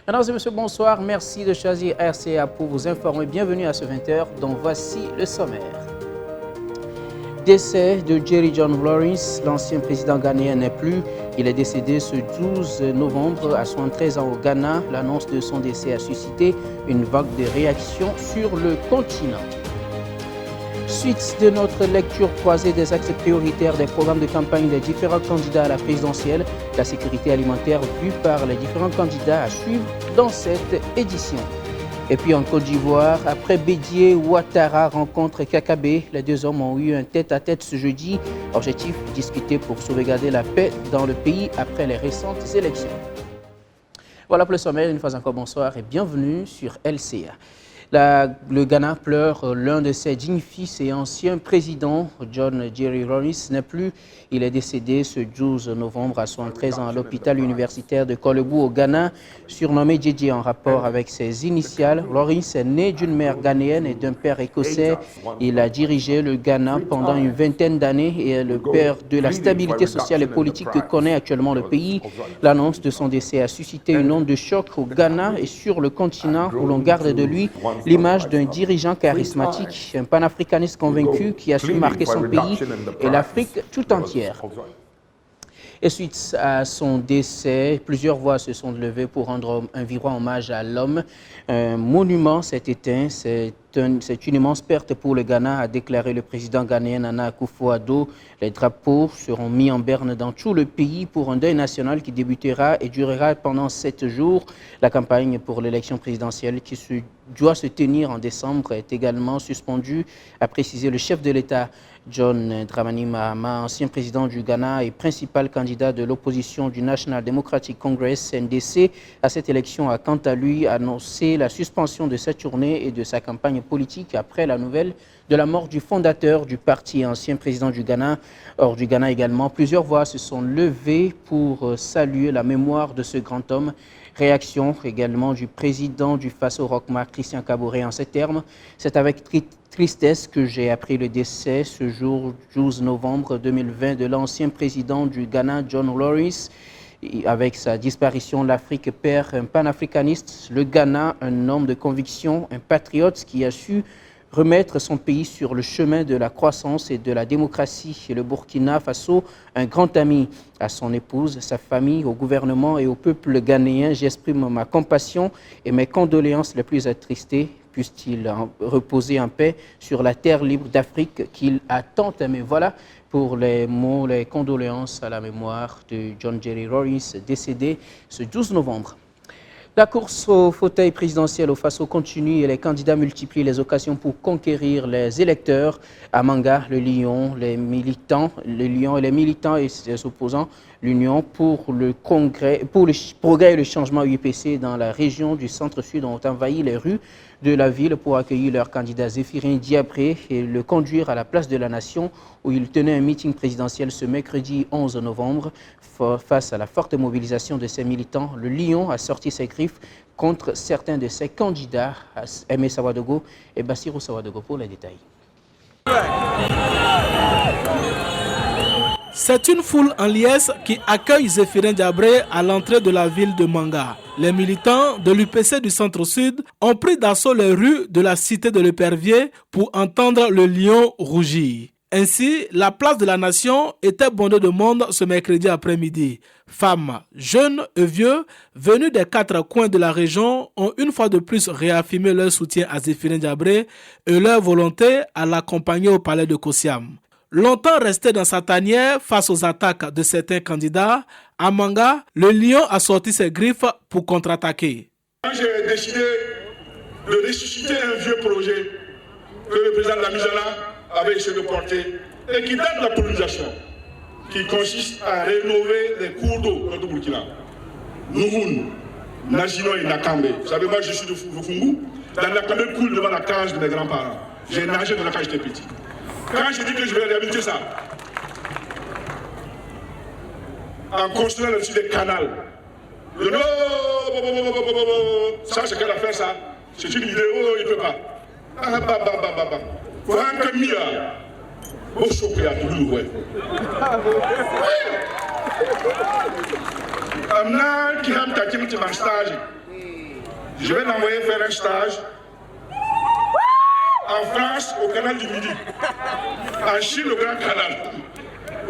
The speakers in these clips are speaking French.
Mesdames et messieurs, bonsoir. Merci de choisir RCA pour vous informer. Bienvenue à ce 20h, dont voici le sommaire. Décès de Jerry John Rawlings, l'ancien président ghanéen n'est plus. Il est décédé ce 12 novembre à 73 ans au Ghana. L'annonce de son décès a suscité une vague de réactions sur le continent. Suite de notre lecture croisée des axes prioritaires des programmes de campagne des différents candidats à la présidentielle, la sécurité alimentaire vue par les différents candidats à suivre dans cette édition. Et puis en Côte d'Ivoire, après Bédié, Ouattara rencontre Kakabe, les deux hommes ont eu un tête-à-tête ce jeudi. Objectif, discuter pour sauvegarder la paix dans le pays après les récentes élections. Voilà pour le sommaire. Une fois encore, bonsoir et bienvenue sur LCA. Le Ghana pleure l'un de ses dignes fils et ancien président, John Jerry Rawlings, n'est plus. Il est décédé ce 12 novembre à 73 ans à l'hôpital universitaire de Kolebou au Ghana, surnommé JJ en rapport avec ses initiales. Rawlings est né d'une mère ghanéenne et d'un père écossais. Il a dirigé le Ghana pendant une vingtaine d'années et est le père de la stabilité sociale et politique que connaît actuellement le pays. L'annonce de son décès a suscité une onde de choc au Ghana et sur le continent où l'on garde de lui l'image d'un dirigeant charismatique, un panafricaniste convaincu qui a su marquer son pays et l'Afrique tout entière. Et suite à son décès, plusieurs voix se sont levées pour rendre un vibrant hommage à l'homme. Un monument s'est éteint. C'est une immense perte pour le Ghana, a déclaré le président ghanéen Nana Akufo-Addo. Les drapeaux seront mis en berne dans tout le pays pour un deuil national qui débutera et durera pendant 7 jours. La campagne pour l'élection présidentielle qui doit se tenir en décembre est également suspendue, a précisé le chef de l'État. John Dramani Mahama, ancien président du Ghana et principal candidat de l'opposition du National Democratic Congress, NDC, à cette élection a quant à lui annoncé la suspension de cette journée et de sa campagne politique après la nouvelle de la mort du fondateur du parti et ancien président du Ghana. Hors du Ghana également, plusieurs voix se sont levées pour saluer la mémoire de ce grand homme. Réaction également du président du Faso Rockma, Christian Kaboré, en ces termes. C'est avec tristesse que j'ai appris le décès ce jour 12 novembre 2020 de l'ancien président du Ghana, John Rawlings. Avec sa disparition, l'Afrique perd un panafricaniste, le Ghana, un homme de conviction, un patriote qui a su remettre son pays sur le chemin de la croissance et de la démocratie. Et le Burkina Faso, un grand ami. À son épouse, sa famille, au gouvernement et au peuple ghanéen, j'exprime ma compassion et mes condoléances les plus attristées. Puisse-t-il reposer en paix sur la terre libre d'Afrique qu'il a tant aimée. Voilà pour les mots, les condoléances à la mémoire de John Jerry Rawlings, décédé ce 12 novembre. La course au fauteuil présidentiel au Faso continue et les candidats multiplient les occasions pour conquérir les électeurs. À Manga, le Lion, les militants et ses opposants, l'Union pour le progrès et le changement UPC dans la région du centre-sud ont envahi les rues de la ville pour accueillir leur candidat Zéphirin Diabré et le conduire à la place de la Nation où il tenait un meeting présidentiel ce mercredi 11 novembre. Face à la forte mobilisation de ses militants, le Lion a sorti ses griffes contre certains de ses candidats, Aimé Sawadogo et Bassirou Sawadogo pour les détails. C'est une foule en liesse qui accueille Zéphirin Diabré à l'entrée de la ville de Manga. Les militants de l'UPC du Centre-Sud ont pris d'assaut les rues de la cité de l'Épervier pour entendre le lion rougir. Ainsi, la place de la Nation était bondée de monde ce mercredi après-midi. Femmes, jeunes et vieux, venus des 4 coins de la région, ont une fois de plus réaffirmé leur soutien à Zéphirin Diabré et leur volonté à l'accompagner au palais de Kosiam. Longtemps resté dans sa tanière face aux attaques de certains candidats, à Manga, le lion a sorti ses griffes pour contre-attaquer. J'ai décidé de ressusciter un vieux projet que le président de la Misala avait essayé de porter et qui date de la colonisation, qui consiste à rénover les cours d'eau de Burkina. Nouhoun, Najino et Nakambe. Vous savez, moi je suis de Fungu. Dans Nakambe coule devant la cage de mes grands-parents. J'ai nagé dans la cage, j'étais petit. Quand je dis que je vais réhabiliter ça, en construisant là-dessus des canals, ça c'est quelle affaire ça? C'est une idée, oh il ne peut pas. Faut un Mia, au chocolat, tout le monde. Amna qui a un stage. Je vais l'envoyer faire un stage en France, au canal du Midi, en Chine, au Grand Canal,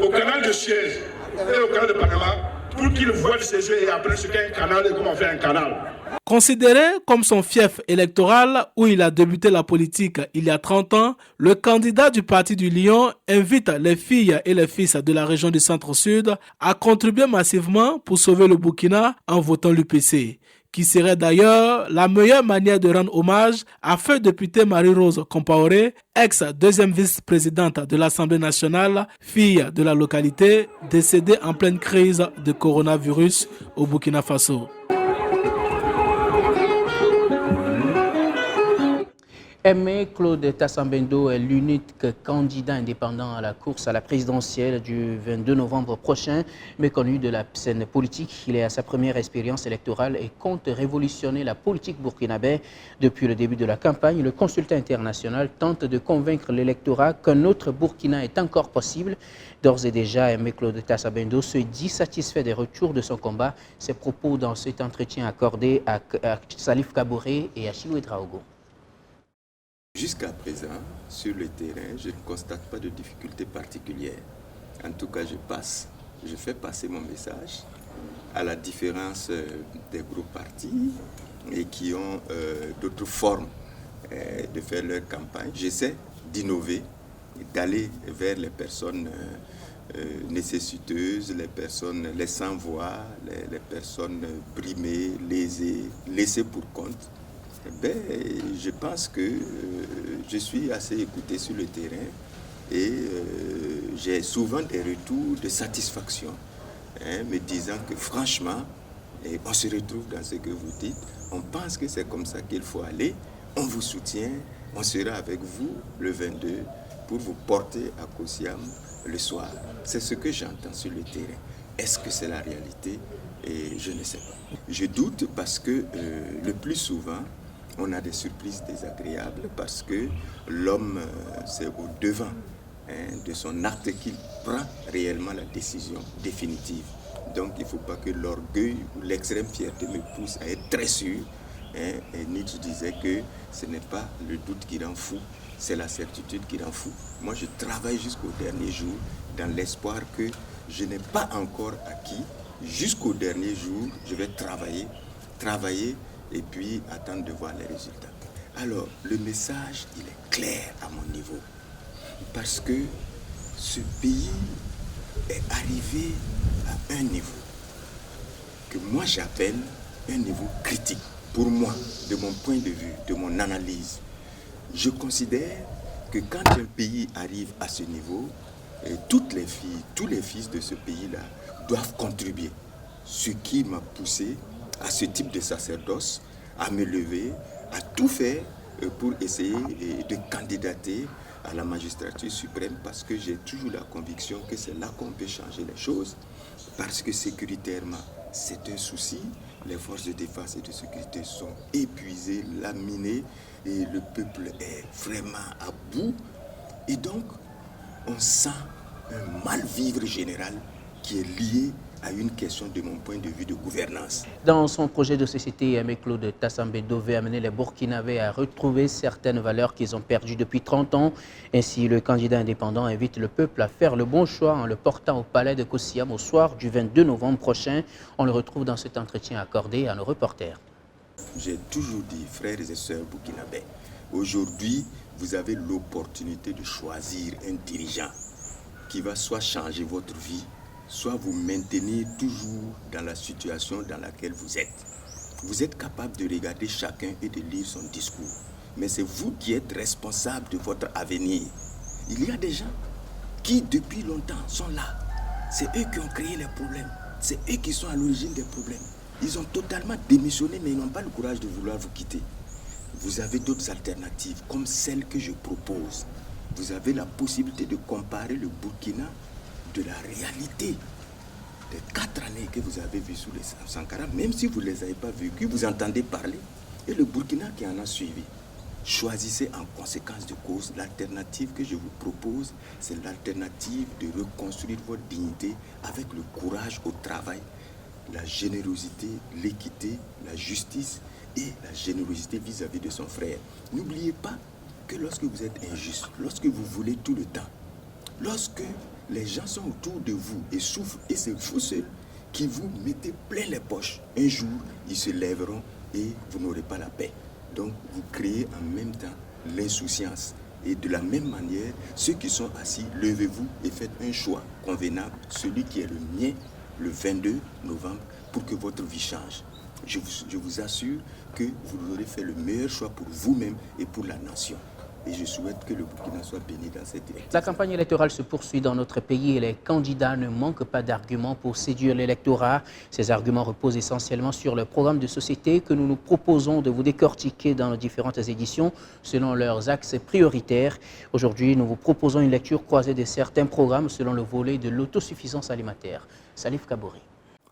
au canal de Suez et au canal de Panama, pour qu'il voie de ses yeux et apprenne ce qu'est un canal et comment on fait un canal. Considéré comme son fief électoral où il a débuté la politique il y a 30 ans, le candidat du Parti du Lion invite les filles et les fils de la région du Centre-Sud à contribuer massivement pour sauver le Burkina en votant l'UPC, qui serait d'ailleurs la meilleure manière de rendre hommage à feu député Marie-Rose Compaoré, ex-deuxième vice-présidente de l'Assemblée nationale, fille de la localité, décédée en pleine crise de coronavirus au Burkina Faso. Aimé Claude Tassambendo est l'unique candidat indépendant à la course à la présidentielle du 22 novembre prochain. Méconnu de la scène politique, il est à sa première expérience électorale et compte révolutionner la politique burkinabé. Depuis le début de la campagne, le consultant international tente de convaincre l'électorat qu'un autre Burkina est encore possible. D'ores et déjà, Aimé Claude Tassambendo se dit satisfait des retours de son combat. Ses propos dans cet entretien accordé à Salif Kaboré et à Chiloué Draogo. Jusqu'à présent, sur le terrain, je ne constate pas de difficultés particulières. En tout cas, je fais passer mon message à la différence des groupes partis et qui ont d'autres formes de faire leur campagne. J'essaie d'innover, d'aller vers les personnes nécessiteuses, les personnes, les sans-voix, les personnes brimées, lésées, laissées pour compte. Je pense que je suis assez écouté sur le terrain et j'ai souvent des retours de satisfaction, me disant que franchement, on se retrouve dans ce que vous dites, on pense que c'est comme ça qu'il faut aller, on vous soutient, on sera avec vous le 22 pour vous porter à Kosiam le soir. C'est ce que j'entends sur le terrain. Est-ce que c'est la réalité? Et je ne sais pas. Je doute parce que le plus souvent, on a des surprises désagréables parce que l'homme, c'est au devant de son acte qu'il prend réellement la décision définitive. Donc il ne faut pas que l'orgueil ou l'extrême fierté me pousse à être très sûr. Et Nietzsche disait que ce n'est pas le doute qui rend fou, c'est la certitude qui rend fou. Moi, je travaille jusqu'au dernier jour dans l'espoir que je n'ai pas encore acquis. Jusqu'au dernier jour, je vais travailler et puis attendre de voir les résultats. Alors, le message, il est clair à mon niveau. Parce que ce pays est arrivé à un niveau que moi j'appelle un niveau critique. Pour moi, de mon point de vue, de mon analyse, je considère que quand un pays arrive à ce niveau, toutes les filles, tous les fils de ce pays-là doivent contribuer. Ce qui m'a poussé à ce type de sacerdoce, à me lever, à tout faire pour essayer de candidater à la magistrature suprême parce que j'ai toujours la conviction que c'est là qu'on peut changer les choses parce que sécuritairement, c'est un souci. Les forces de défense et de sécurité sont épuisées, laminées et le peuple est vraiment à bout. Et donc, on sent un mal-vivre général qui est lié à une question de mon point de vue de gouvernance. Dans son projet de société, Aimé Claude Tassambendo veut amener les Burkinabés à retrouver certaines valeurs qu'ils ont perdues depuis 30 ans. Ainsi, le candidat indépendant invite le peuple à faire le bon choix en le portant au palais de Kosiam au soir du 22 novembre prochain. On le retrouve dans cet entretien accordé à nos reporters. J'ai toujours dit, frères et sœurs burkinabés, aujourd'hui, vous avez l'opportunité de choisir un dirigeant qui va soit changer votre vie, soit vous maintenir toujours dans la situation dans laquelle vous êtes. Vous êtes capable de regarder chacun et de lire son discours. Mais c'est vous qui êtes responsable de votre avenir. Il y a des gens qui, depuis longtemps, sont là. C'est eux qui ont créé les problèmes. C'est eux qui sont à l'origine des problèmes. Ils ont totalement démissionné, mais ils n'ont pas le courage de vouloir vous quitter. Vous avez d'autres alternatives, comme celle que je propose. Vous avez la possibilité de comparer le Burkina de la réalité des 4 années que vous avez vues sous les Sankara, même si vous ne les avez pas vécues, vous entendez parler, et le Burkina qui en a suivi. Choisissez en conséquence de cause. L'alternative que je vous propose, c'est l'alternative de reconstruire votre dignité avec le courage au travail, la générosité, l'équité, la justice et la générosité vis-à-vis de son frère. N'oubliez pas que lorsque vous êtes injuste, lorsque vous voulez tout le temps, lorsque les gens sont autour de vous et souffrent, et c'est vous seul qui vous mettez plein les poches, un jour, ils se lèveront et vous n'aurez pas la paix. Donc, vous créez en même temps l'insouciance. Et de la même manière, ceux qui sont assis, levez-vous et faites un choix convenable, celui qui est le mien, le 22 novembre, pour que votre vie change. Je vous assure que vous aurez fait le meilleur choix pour vous-même et pour la nation. Et je souhaite que le Burkina soit béni dans cette direction. La campagne électorale se poursuit dans notre pays et les candidats ne manquent pas d'arguments pour séduire l'électorat. Ces arguments reposent essentiellement sur le programme de société que nous nous proposons de vous décortiquer dans nos différentes éditions selon leurs axes prioritaires. Aujourd'hui, nous vous proposons une lecture croisée de certains programmes selon le volet de l'autosuffisance alimentaire. Salif Kabouri.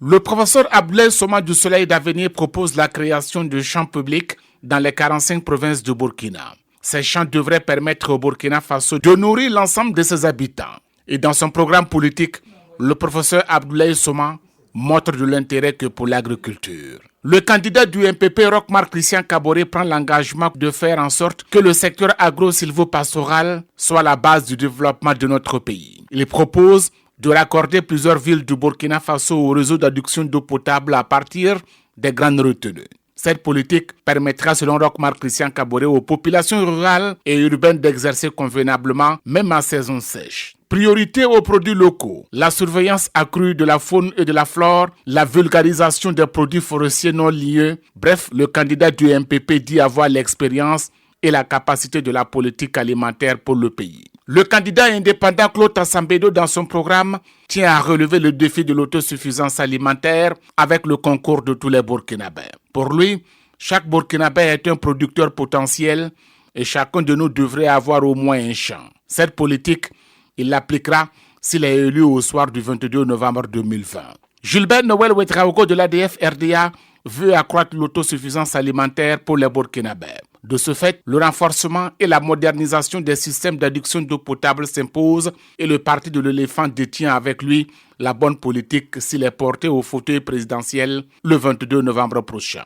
Le professeur Abdoulaye Soma du Soleil d'Avenir propose la création de champs publics dans les 45 provinces du Burkina. Ces champs devraient permettre au Burkina Faso de nourrir l'ensemble de ses habitants. Et dans son programme politique, le professeur Abdoulaye Soma montre de l'intérêt que pour l'agriculture. Le candidat du MPP, Roch-Marc Christian Kaboré, prend l'engagement de faire en sorte que le secteur agro-silvopastoral soit la base du développement de notre pays. Il propose de raccorder plusieurs villes du Burkina Faso au réseau d'adduction d'eau potable à partir des grandes retenues. Cette politique permettra, selon Roch-Marc Christian Kaboré, aux populations rurales et urbaines d'exercer convenablement, même en saison sèche. Priorité aux produits locaux, la surveillance accrue de la faune et de la flore, la vulgarisation des produits forestiers non liés. Bref, le candidat du MPP dit avoir l'expérience et la capacité de la politique alimentaire pour le pays. Le candidat indépendant Claude Tassambedo, dans son programme, tient à relever le défi de l'autosuffisance alimentaire avec le concours de tous les Burkinabés. Pour lui, chaque Burkinabé est un producteur potentiel et chacun de nous devrait avoir au moins un champ. Cette politique, il l'appliquera s'il est élu au soir du 22 novembre 2020. Gilbert Noël Ouedraogo de l'ADF RDA veut accroître l'autosuffisance alimentaire pour les Burkinabés. De ce fait, le renforcement et la modernisation des systèmes d'adduction d'eau potable s'imposent et le parti de l'éléphant détient avec lui la bonne politique s'il est porté au fauteuil présidentiel le 22 novembre prochain.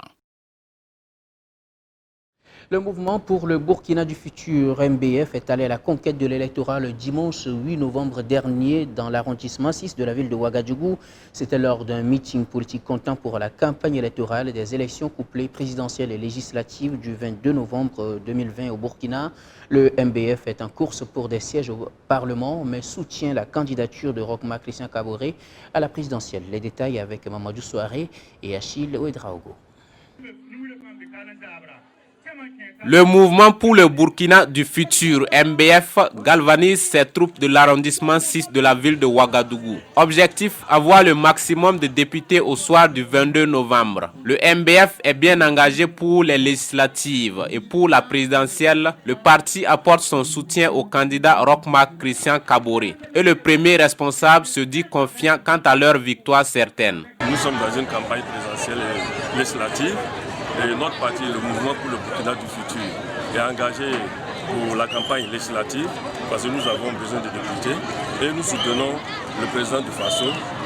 Le mouvement pour le Burkina du futur, MBF, est allé à la conquête de l'électorat le dimanche 8 novembre dernier dans l'arrondissement 6 de la ville de Ouagadougou. C'était lors d'un meeting politique comptant pour la campagne électorale des élections couplées présidentielles et législatives du 22 novembre 2020 au Burkina. Le MBF est en course pour des sièges au Parlement, mais soutient la candidature de Roch-Marc Christian Kaboré à la présidentielle. Les détails avec Mamadou Souaré et Achille Ouedraogo. Le mouvement pour le Burkina du futur, MBF, galvanise ses troupes de l'arrondissement 6 de la ville de Ouagadougou. Objectif, avoir le maximum de députés au soir du 22 novembre. Le MBF est bien engagé pour les législatives et pour la présidentielle, le parti apporte son soutien au candidat Roch-Marc Christian Kaboré. Et le premier responsable se dit confiant quant à leur victoire certaine. Nous sommes dans une campagne présidentielle et législative. Et notre parti, le mouvement pour le Burkina du futur, est engagé pour la campagne législative parce que nous avons besoin de députés et nous soutenons le président du Faso,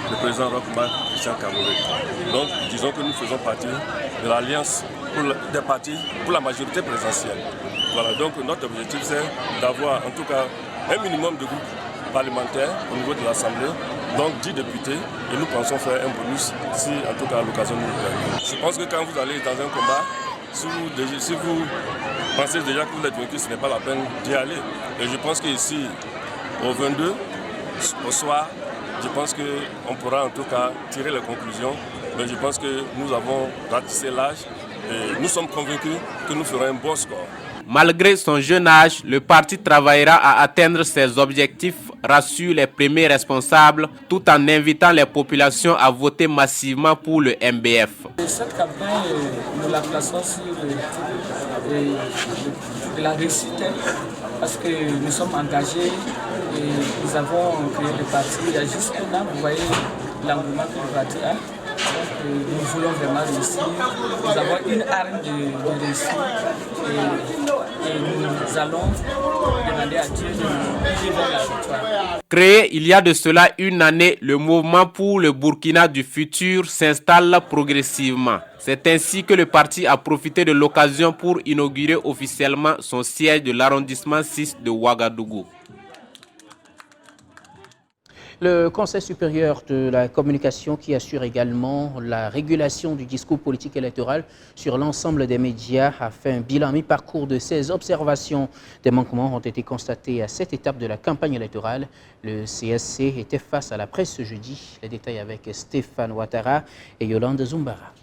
le président Roch-Marc Christian Kaboré. Donc disons que nous faisons partie de l'alliance des partis pour la majorité présidentielle. Voilà, donc notre objectif c'est d'avoir en tout cas un minimum de groupes parlementaires au niveau de l'Assemblée, donc 10 députés, et nous pensons faire un bonus si en tout cas à l'occasion nous le permet. Je pense que quand vous allez dans un combat, si vous pensez déjà que vous êtes vaincu, ce n'est pas la peine d'y aller. Et je pense qu'ici, au 22, au soir, je pense qu'on pourra en tout cas tirer les conclusions. Mais je pense que nous avons ratissé l'âge et nous sommes convaincus que nous ferons un bon score. Malgré son jeune âge, le parti travaillera à atteindre ses objectifs, rassurent les premiers responsables, tout en invitant les populations à voter massivement pour le MBF. Cette campagne, nous la plaçons sur la réussite, parce que nous sommes engagés et nous avons créé le parti il y a juste un an. Vous voyez l'engouement que le parti a. nous voulons vraiment réussir. Nous avons une arme de réussite et nous allons demander à Dieu de nous guider vers la victoire. Créé il y a de cela une année, le mouvement pour le Burkina du futur s'installe progressivement. C'est ainsi que le parti a profité de l'occasion pour inaugurer officiellement son siège de l'arrondissement 6 de Ouagadougou. Le Conseil supérieur de la communication qui assure également la régulation du discours politique électoral sur l'ensemble des médias a fait un bilan mi-parcours de 16 observations. Des manquements ont été constatés à cette étape de la campagne électorale. Le CSC était face à la presse ce jeudi. Les détails avec Stéphane Ouattara et Yolande Zumbara.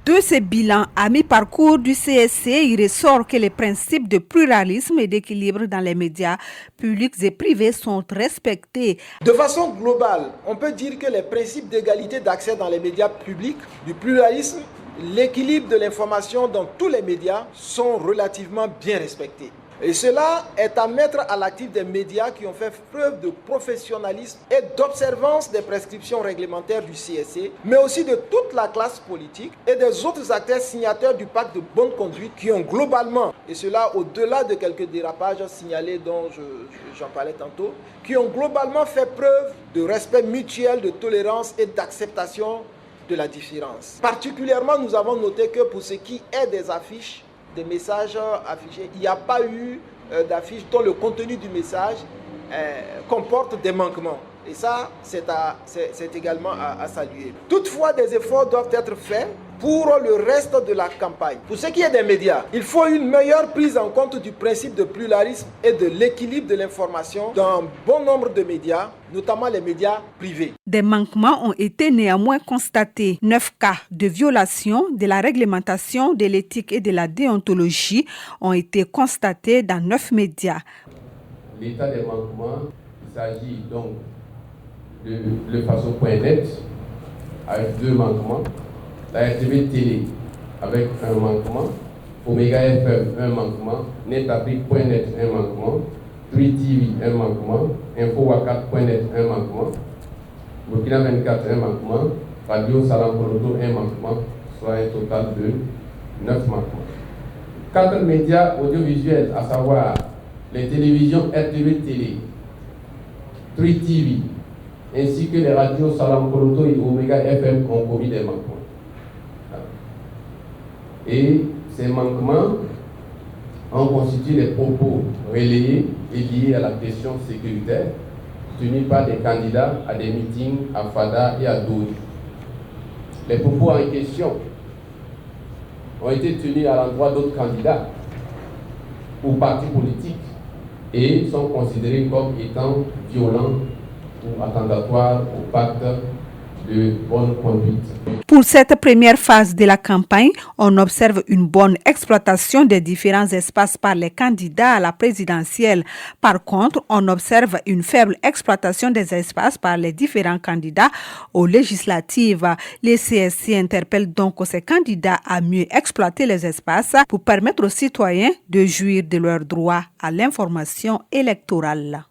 De ce bilan à mi-parcours du CSC, il ressort que les principes de pluralisme et d'équilibre dans les médias publics et privés sont respectés. De façon globale, on peut dire que les principes d'égalité d'accès dans les médias publics, du pluralisme, l'équilibre de l'information dans tous les médias sont relativement bien respectés. Et cela est à mettre à l'actif des médias qui ont fait preuve de professionnalisme et d'observance des prescriptions réglementaires du CSC, mais aussi de toute la classe politique et des autres acteurs signataires du pacte de bonne conduite qui ont globalement, et cela au-delà de quelques dérapages signalés dont j'en parlais tantôt, qui ont globalement fait preuve de respect mutuel, de tolérance et d'acceptation de la différence. Particulièrement, nous avons noté que pour ce qui est des affiches, des messages affichés, il n'y a pas eu d'affiche dont le contenu du message comporte des manquements. Et ça, c'est également à saluer. Toutefois, des efforts doivent être faits pour le reste de la campagne. Pour ce qui est des médias, il faut une meilleure prise en compte du principe de pluralisme et de l'équilibre de l'information dans un bon nombre de médias, notamment les médias privés. Des manquements ont été néanmoins constatés. 9 cas de violation de la réglementation de l'éthique et de la déontologie ont été constatés dans 9 médias. L'état des manquements, il s'agit donc de lefaso.net avec 2 manquements, la RTV Télé avec un manquement, Omega FM un manquement, Netafrique.net un manquement, 3TV un manquement, Infowaka.net un manquement, Burkina 24 un manquement, Radio Salam Koroto un manquement, soit un total de 9 manquements. 4 médias audiovisuels, à savoir les télévisions RTV Télé, 3TV, ainsi que les radios Salam Koroto et Omega FM ont commis des manquements. Et ces manquements ont constitué des propos relayés et liés à la question sécuritaire tenus par des candidats à des meetings à Fada et à Dori. Les propos en question ont été tenus à l'endroit d'autres candidats ou partis politiques et sont considérés comme étant violents ou attentatoires au pacte de bonne conduite. Pour cette première phase de la campagne, on observe une bonne exploitation des différents espaces par les candidats à la présidentielle. Par contre, on observe une faible exploitation des espaces par les différents candidats aux législatives. Les CSC interpellent donc ces candidats à mieux exploiter les espaces pour permettre aux citoyens de jouir de leurs droits à l'information électorale.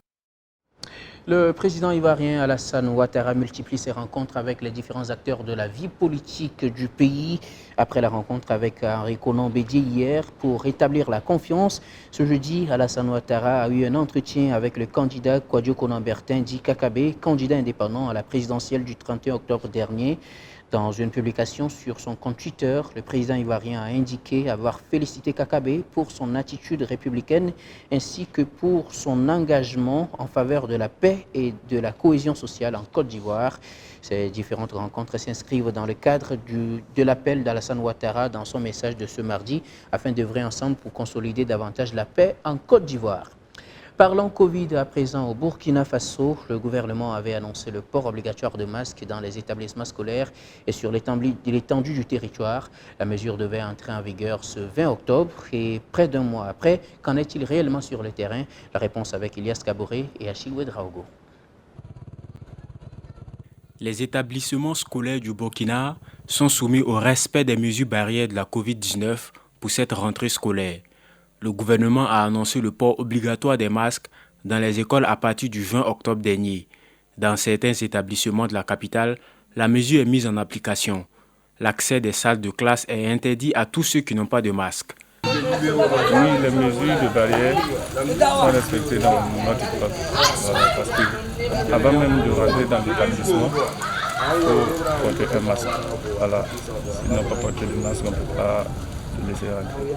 Le président ivoirien Alassane Ouattara multiplie ses rencontres avec les différents acteurs de la vie politique du pays. Après la rencontre avec Henri Konan Bédié hier pour rétablir la confiance, ce jeudi, Alassane Ouattara a eu un entretien avec le candidat Kouadio Konan Bertin, dit Kakabe, candidat indépendant à la présidentielle du 31 octobre dernier. Dans une publication sur son compte Twitter, le président ivoirien a indiqué avoir félicité Kakabe pour son attitude républicaine ainsi que pour son engagement en faveur de la paix et de la cohésion sociale en Côte d'Ivoire. Ces différentes rencontres s'inscrivent dans le cadre de l'appel d'Alassane Ouattara dans son message de ce mardi afin d'œuvrer ensemble pour consolider davantage la paix en Côte d'Ivoire. Parlons Covid à présent au Burkina Faso. Le gouvernement avait annoncé le port obligatoire de masques dans les établissements scolaires et sur l'étendue du territoire. La mesure devait entrer en vigueur ce 20 octobre et près d'un mois après, qu'en est-il réellement sur le terrain? La réponse avec Elias Kaboré et Achille Ouedraogo. Les établissements scolaires du Burkina sont soumis au respect des mesures barrières de la Covid-19 pour cette rentrée scolaire. Le gouvernement a annoncé le port obligatoire des masques dans les écoles à partir du 20 octobre dernier. Dans certains établissements de la capitale, la mesure est mise en application. L'accès des salles de classe est interdit à tous ceux qui n'ont pas de masque. Oui, les mesures de barrière sont respectées dans notre classe. Voilà, parce que avant même de rentrer dans l'établissement, il faut porter un masque. Voilà. S'ils n'ont pas porté le masque, on ne peut pas se laisser rentrer.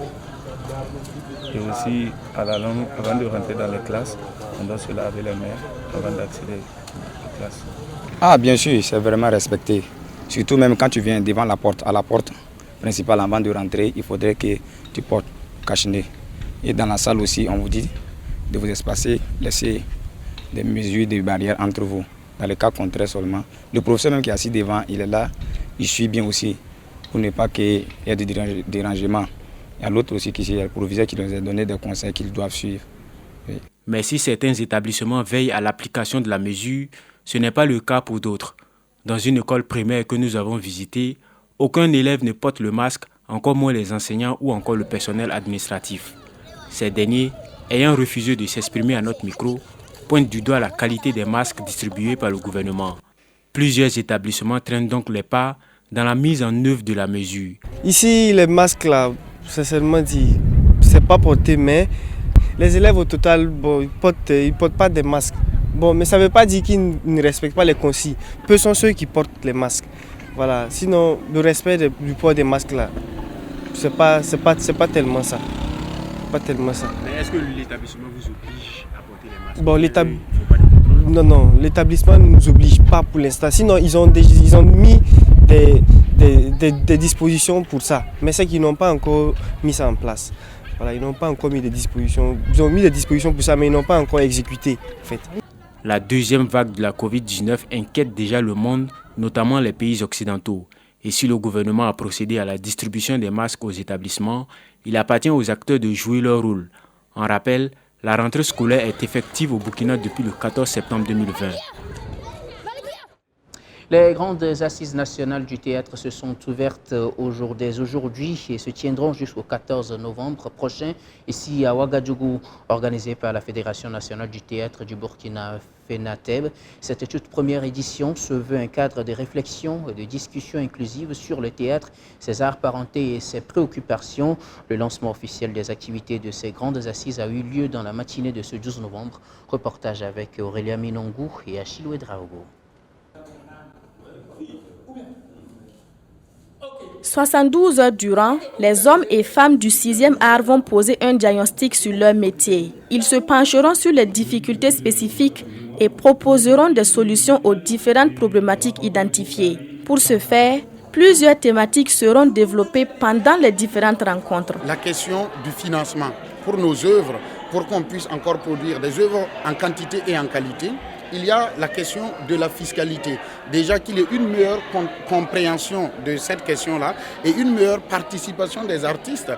Et aussi, à la longue, avant de rentrer dans les classes, on doit se laver les mains avant d'accéder aux classes. Ah, bien sûr, c'est vraiment respecté. Surtout même quand tu viens devant la porte, à la porte principale, avant de rentrer, il faudrait que tu portes cache-nez. Et dans la salle aussi, on vous dit de vous espacer, laisser des mesures de barrière entre vous. Dans le cas contraire seulement, le professeur même qui est assis devant, il est là, il suit bien aussi, pour ne pas qu'il y ait de dérangement. Il y a l'autre aussi qui est le proviseur qui nous a donné des conseils qu'ils doivent suivre. Oui. Mais si certains établissements veillent à l'application de la mesure, ce n'est pas le cas pour d'autres. Dans une école primaire que nous avons visitée, aucun élève ne porte le masque, encore moins les enseignants ou encore le personnel administratif. Ces derniers, ayant refusé de s'exprimer à notre micro, pointent du doigt la qualité des masques distribués par le gouvernement. Plusieurs établissements traînent donc les pas dans la mise en œuvre de la mesure. Ici, les masques là, sincèrement dit, c'est pas porté, mais les élèves au total, bon, ils portent pas des masques. Bon, mais ça ne veut pas dire qu'ils ne respectent pas les consignes. Peu sont ceux qui portent les masques. Voilà. Sinon, le respect du port des masques là, c'est pas tellement ça. Pas tellement ça. Mais est-ce que l'établissement vous oblige à porter les masques? Bon, non, l'établissement ne nous oblige pas pour l'instant. Sinon, ils ont mis des dispositions pour ça. Mais c'est qu'ils n'ont pas encore mis ça en place. Voilà, ils n'ont pas encore mis des dispositions. Ils ont mis des dispositions pour ça, mais ils n'ont pas encore exécuté, en fait. La deuxième vague de la Covid-19 inquiète déjà le monde, notamment les pays occidentaux. Et si le gouvernement a procédé à la distribution des masques aux établissements, il appartient aux acteurs de jouer leur rôle. En rappel, la rentrée scolaire est effective au Burkina depuis le 14 septembre 2020. Les grandes assises nationales du théâtre se sont ouvertes dès aujourd'hui et se tiendront jusqu'au 14 novembre prochain ici à Ouagadougou, organisées par la Fédération nationale du théâtre du Burkina, FENATEB. Cette toute première édition se veut un cadre de réflexion et de discussion inclusive sur le théâtre, ses arts parentés et ses préoccupations. Le lancement officiel des activités de ces grandes assises a eu lieu dans la matinée de ce 12 novembre. Reportage avec Aurélia Minongou et Achille Draogo. 72 heures durant, les hommes et femmes du 6e art vont poser un diagnostic sur leur métier. Ils se pencheront sur les difficultés spécifiques et proposeront des solutions aux différentes problématiques identifiées. Pour ce faire, plusieurs thématiques seront développées pendant les différentes rencontres. La question du financement pour nos œuvres, pour qu'on puisse encore produire des œuvres en quantité et en qualité. Il y a la question de la fiscalité. Déjà qu'il y ait une meilleure compréhension de cette question-là et une meilleure participation des artistes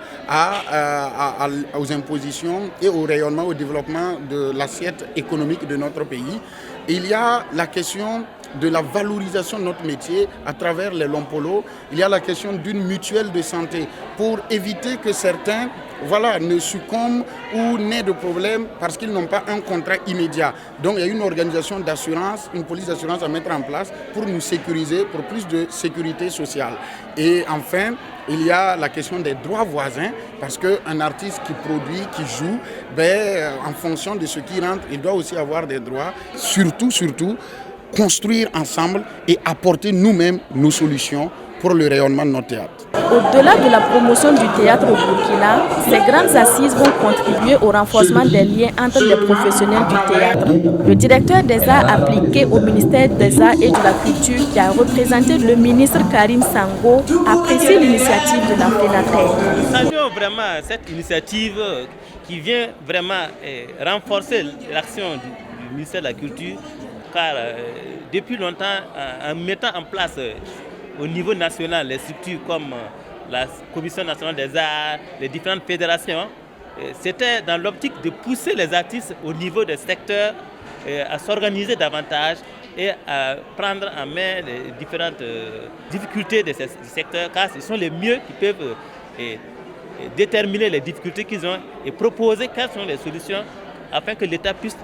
aux impositions et au rayonnement, au développement de l'assiette économique de notre pays. Il y a la question de la valorisation de notre métier à travers les lompolos. Il y a la question d'une mutuelle de santé pour éviter que certains ne succombent ou n'aient de problèmes parce qu'ils n'ont pas un contrat immédiat. Donc il y a une organisation d'assurance, une police d'assurance à mettre en place pour nous sécuriser, pour plus de sécurité sociale. Et enfin, il y a la question des droits voisins parce qu'un artiste qui produit, qui joue, en fonction de ce qui rentre, il doit aussi avoir des droits. Surtout, construire ensemble et apporter nous-mêmes nos solutions pour le rayonnement de notre théâtre. Au-delà de la promotion du théâtre au Burkina, ces grandes assises vont contribuer au renforcement des liens entre les professionnels du théâtre. Le directeur des arts appliqués au ministère des Arts et de la Culture, qui a représenté le ministre Karim Sango, apprécie l'initiative de la FENATEB. Nous saluons vraiment cette initiative qui vient vraiment renforcer l'action du ministère de la Culture, car depuis longtemps, en mettant en place au niveau national les structures comme la Commission nationale des arts, les différentes fédérations, c'était dans l'optique de pousser les artistes au niveau des secteurs à s'organiser davantage et à prendre en main les différentes difficultés de ces secteurs, car ce sont les mieux qui peuvent déterminer les difficultés qu'ils ont et proposer quelles sont les solutions afin que l'État puisse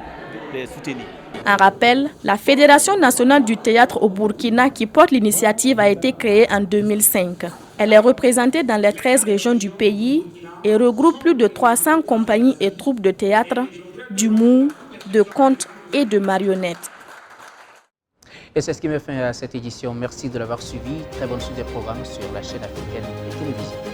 les soutenir. En rappel, la Fédération nationale du théâtre au Burkina qui porte l'initiative a été créée en 2005. Elle est représentée dans les 13 régions du pays et regroupe plus de 300 compagnies et troupes de théâtre, d'humour, de contes et de marionnettes. Et c'est ce qui met fin à cette édition. Merci de l'avoir suivi. Très bonne suite des programmes sur la chaîne africaine de télévision.